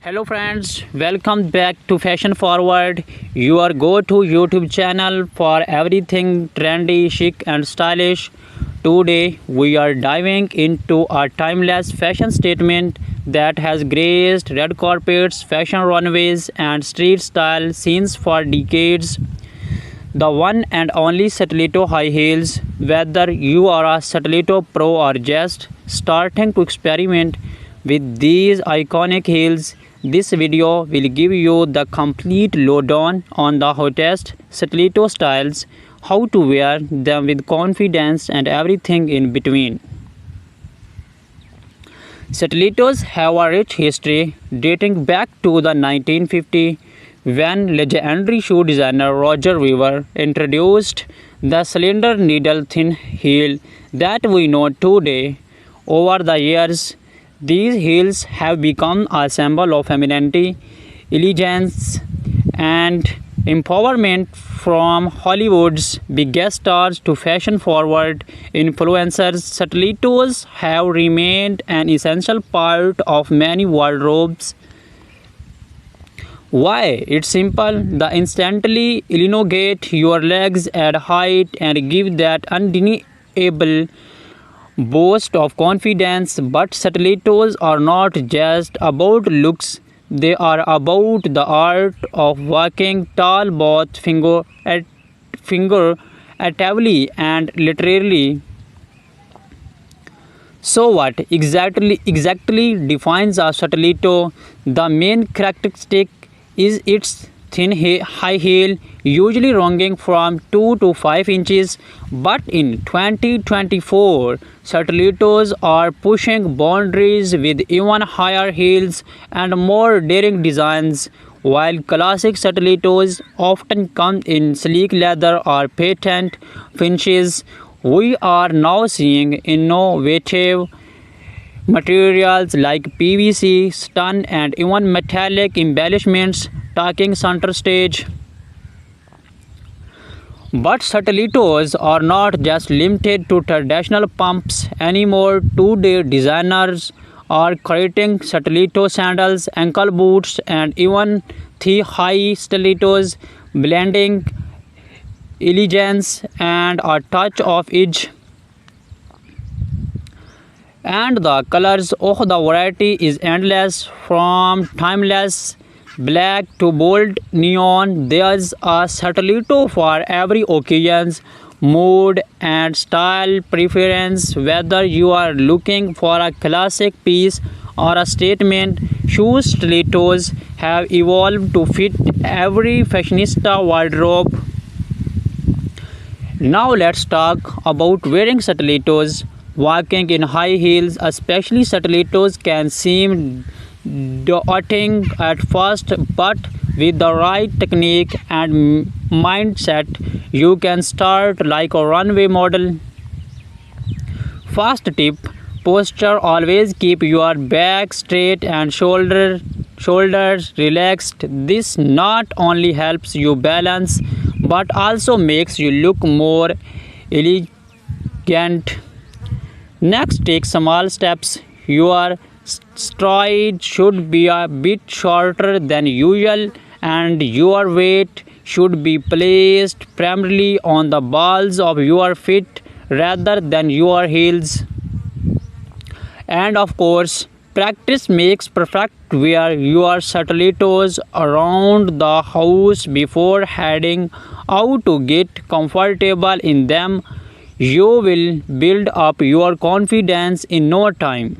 Hello friends, welcome back to Fashion Forward, your go-to YouTube channel for everything trendy, chic and stylish. Today we are diving into a timeless fashion statement that has graced red carpets, fashion runways and street style scenes for decades. The one and only Stiletto high heels. Whether you are a Stiletto pro or just starting to experiment with these iconic heels, this video will give you the complete lowdown on the hottest Stiletto styles, how to wear them with confidence and everything in between. Stilettos have a rich history dating back to the 1950s when legendary shoe designer Roger Weaver introduced the cylinder needle thin heel that we know today. Over the years, these heels have become a symbol of femininity, elegance, and empowerment. From Hollywood's biggest stars to fashion-forward influencers, stilettos have remained an essential part of many wardrobes. Why? It's simple. They instantly elongate your legs, add height, and give that undeniable boast of confidence. But stilettos are not just about looks, they are about the art of walking tall both figuratively and literally. So what exactly defines a stiletto? The main characteristic is its high heel, usually ranging from 2 to 5 inches. But in 2024, stilettos are pushing boundaries with even higher heels and more daring designs. While classic stilettos often come in sleek leather or patent finishes, we are now seeing innovative materials like PVC, stun, and even metallic embellishments taking center stage. But stilettos are not just limited to traditional pumps anymore. Today, designers are creating stiletto sandals, ankle boots, and even thigh-high stilettos, blending elegance and a touch of edge. And the colors, oh, the variety is endless, from timeless black to bold neon. There's a stiletto for every occasion, mood, and style preference. Whether you are looking for a classic piece or a statement shoe, stilettos have evolved to fit every fashionista wardrobe. Now let's talk about wearing stilettos. Walking in high heels, especially stilettos, can seem daunting at first, but with the right technique and mindset, you can start like a runway model. First tip: posture. Always keep your back straight and shoulders relaxed. This not only helps you balance but also makes you look more elegant. Next, take small steps. Your stride should be a bit shorter than usual, and your weight should be placed primarily on the balls of your feet rather than your heels. And of course, practice makes perfect. Wear your stilettos around the house before heading out to get comfortable in them. You will build up your confidence in no time.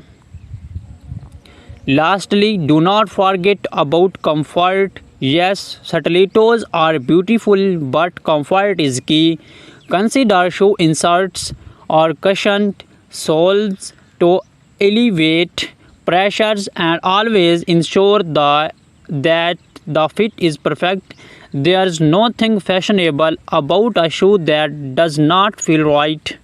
Lastly, do not forget about comfort. Yes, stilettos are beautiful, but comfort is key. Consider shoe inserts or cushioned soles to elevate pressures, and always ensure that the fit is perfect. There's nothing fashionable about a shoe that does not feel right.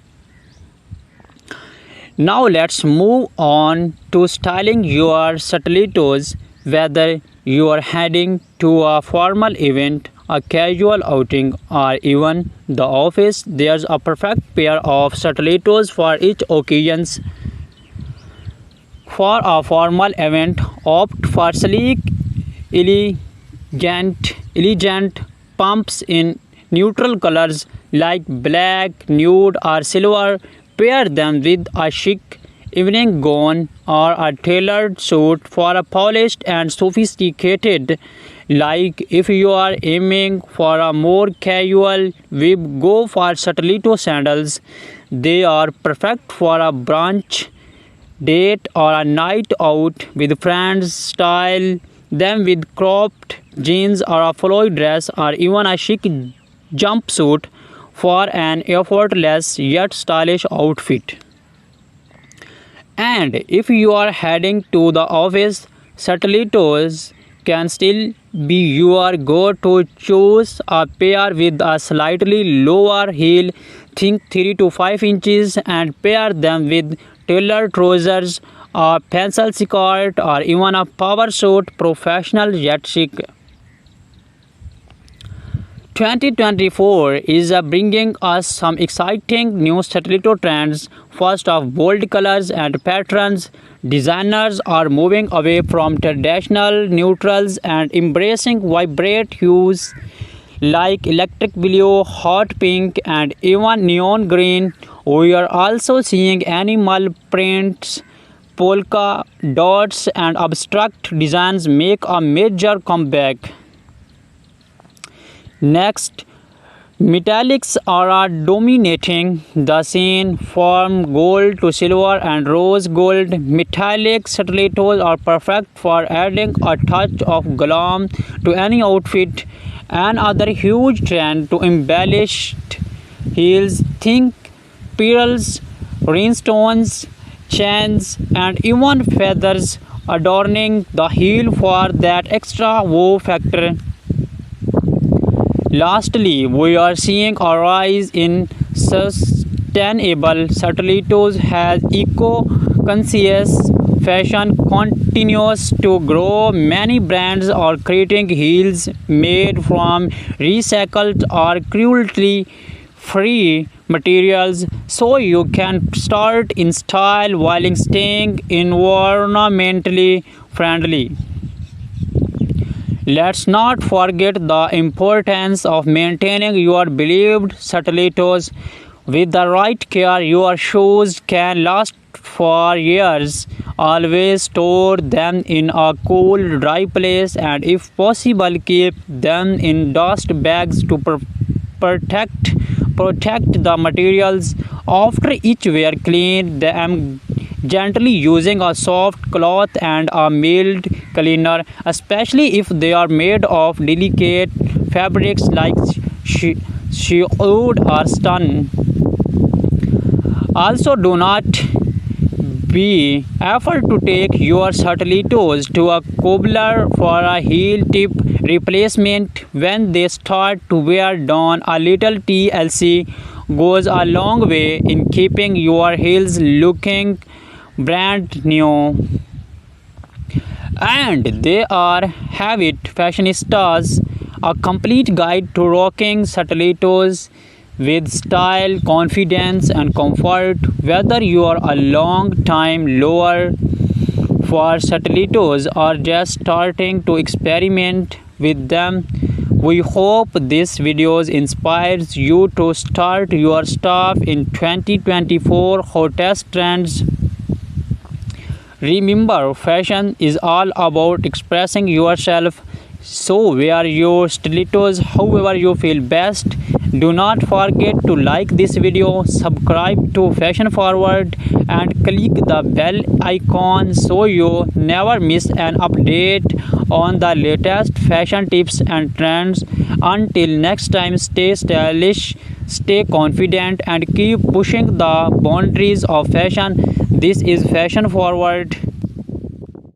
Now let's move on to styling your stilettos. Whether you are heading to a formal event, a casual outing, or even the office, there's a perfect pair of stilettos for each occasion. For a formal event, opt for sleek, elegant pumps in neutral colors like black, nude, or silver. Pair them with a chic evening gown or a tailored suit for a polished and sophisticated. Like if you are aiming for a more casual vibe, go for Satellito sandals. They are perfect for a brunch date or a night out with friends. Style them with cropped jeans or a flowy dress or even a chic jumpsuit for an effortless yet stylish outfit. And if you are heading to the office, Satelitos can still be your go-to. Choose a pair with a slightly lower heel, think 3 to 5 inches, and pair them with tailored trousers, a pencil skirt, or even a power suit. Professional yet chic. 2024 is bringing us some exciting new Satellito trends. First off, bold colors and patterns. Designers are moving away from traditional neutrals and embracing vibrant hues like electric blue, hot pink, and even neon green. We are also seeing animal prints, polka dots, and abstract designs make a major comeback. Next, metallics are dominating the scene from gold to silver and rose gold. Metallic stilettos are perfect for adding a touch of glam to any outfit. Another huge trend to embellished heels. Think pearls, rhinestones, chains, and even feathers adorning the heel for that extra wow factor. Lastly, we are seeing a rise in sustainable Satelitos as eco-conscious fashion continues to grow. Many brands are creating heels made from recycled or cruelty-free materials so you can start in style while staying environmentally friendly. Let's not forget the importance of maintaining your beloved Satelitos. With the right care, your shoes can last for years. Always store them in a cool, dry place, and if possible, keep them in dust bags to protect the materials. After each wear, clean them gently using a soft cloth and a mild cleaner, especially if they are made of delicate fabrics like shiod or stun. Also, do not be afraid to take your Satelitos to a cobbler for a heel tip replacement when they start to wear down. A little TLC goes a long way in keeping your heels looking brand new. And they are have it fashionistas, a complete guide to rocking Satelitos with style, confidence, and comfort. Whether you are a long time lover for Satelitos or just starting to experiment with them, we hope this video inspires you to start your stuff in 2024 hottest trends. Remember, fashion is all about expressing yourself, so wear your stilettos however you feel best. Do not forget to like this video, subscribe to Fashion Forward, and click the bell icon so you never miss an update on the latest fashion tips and trends. Until next time, stay stylish, stay confident, and keep pushing the boundaries of fashion. This is Fashion Forward.